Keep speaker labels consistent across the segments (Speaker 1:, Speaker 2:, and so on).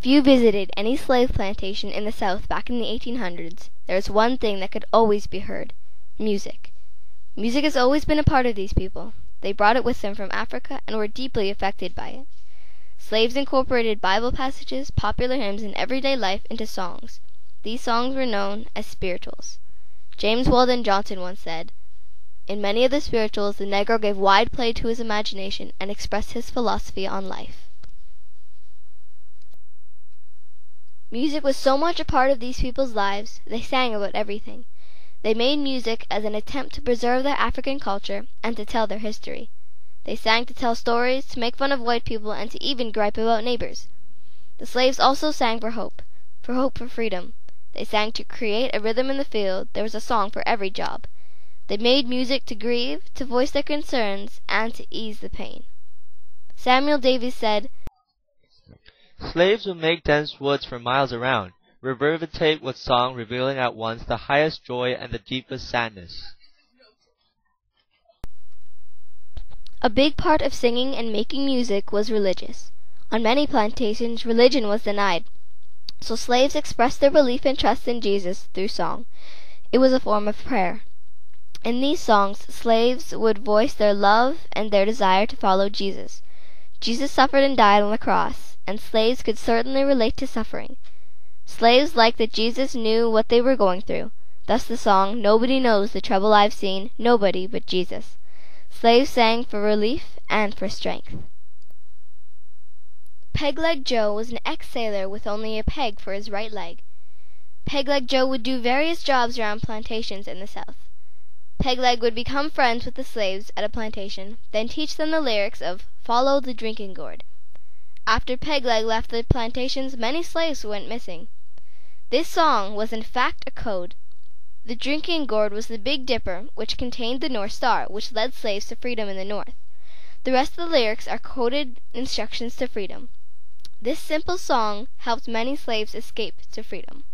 Speaker 1: If you visited any slave plantation in the South back in the 1800s, there was one thing that could always be heard: music. Music has always been a part of these people. They brought it with them from Africa and were deeply affected by it. Slaves incorporated Bible passages, popular hymns, and everyday life into songs. These songs were known as spirituals. James Weldon Johnson once said, "In many of the spirituals, the Negro gave wide play to his imagination and expressed his philosophy on life." Music was so much a part of these people's lives, they sang about everything. They made music as an attempt to preserve their African culture and to tell their history. They sang to tell stories, to make fun of white people, and to even gripe about neighbors. The slaves also sang for hope for freedom. They sang to create a rhythm in the field. There was a song for every job. They made music to grieve, to voice their concerns, and to ease the pain. Samuel Davies said,
Speaker 2: "Slaves would make dense woods for miles around, reverberate with song, revealing at once the highest joy and the deepest sadness."
Speaker 1: A big part of singing and making music was religious. On many plantations, religion was denied, so slaves expressed their belief and trust in Jesus through song. It was a form of prayer. In these songs, slaves would voice their love and their desire to follow Jesus. Jesus suffered and died on the cross, and slaves could certainly relate to suffering. Slaves liked that Jesus knew what they were going through. Thus the song, "Nobody knows the trouble I've seen, nobody but Jesus." Slaves sang for relief and for strength. Peg-Leg Joe was an ex-sailor with only a peg for his right leg. Peg-Leg Joe would do various jobs around plantations in the South. Peg-Leg would become friends with the slaves at a plantation, then teach them the lyrics of "Follow the Drinking Gourd." After Peg-Leg left the plantations, many slaves went missing. This song was in fact a code. The drinking gourd was the Big Dipper, which contained the North Star, which led slaves to freedom in the North. The rest of the lyrics are coded instructions to freedom. This simple song helped many slaves escape to freedom.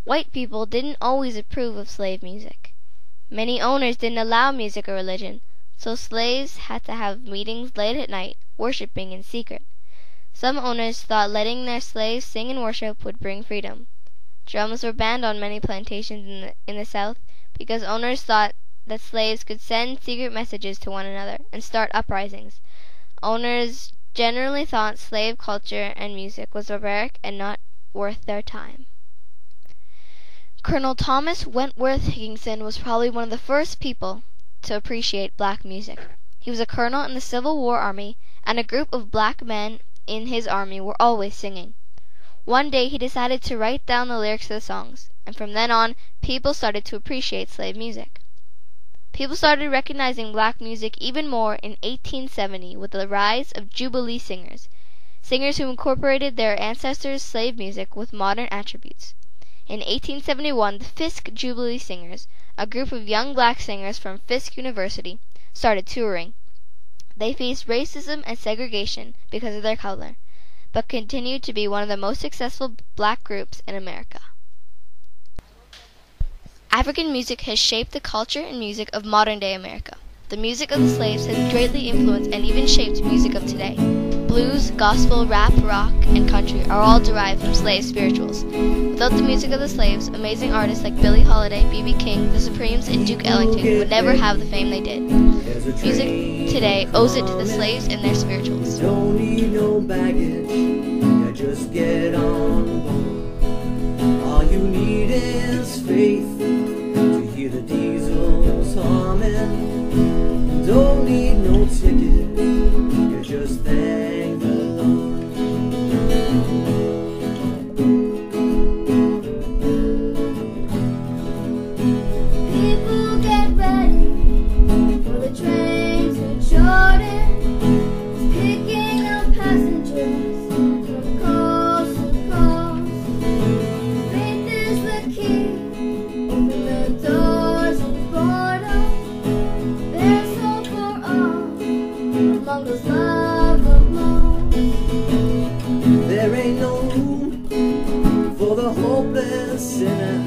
Speaker 1: White people didn't always approve of slave music. Many owners didn't allow music or religion, so slaves had to have meetings late at night, worshiping in secret. Some owners thought letting their slaves sing and worship would bring freedom. Drums were banned on many plantations in the South because owners thought that slaves could send secret messages to one another and start uprisings. Owners generally thought slave culture and music was barbaric and not worth their time. Colonel Thomas Wentworth Higginson was probably one of the first people to appreciate black music. He was a colonel in the Civil War Army, and a group of black men in his army were always singing. One day he decided to write down the lyrics of the songs, and from then on, people started to appreciate slave music. People started recognizing black music even more in 1870 with the rise of Jubilee singers, singers who incorporated their ancestors' slave music with modern attributes. In 1871, the Fisk Jubilee Singers, a group of young black singers from Fisk University, started touring. They faced racism and segregation because of their color, but continued to be one of the most successful black groups in America. African music has shaped the culture and music of modern-day America. The music of the slaves has greatly influenced and even shaped music of today. Blues, gospel, rap, rock, and country are all derived from slave spirituals. Without the music of the slaves, amazing artists like Billie Holiday, B.B. King, The Supremes, and Duke Ellington would never have the fame they did. Music today owes it to the slaves and their spirituals.
Speaker 3: Don't need no baggage, yeah, just get on board. All you need is faith to hear the diesels humming. Don't need no ticket, you just thank the Lord. People get ready for the train to Jordan, picking up passengers from coast to coast. Faith is the key, open the doors of boredom. There's hope for all among those love alone. There ain't no room for the hopeless sinner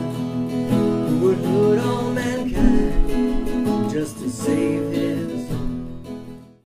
Speaker 3: who would hurt all mankind just to save his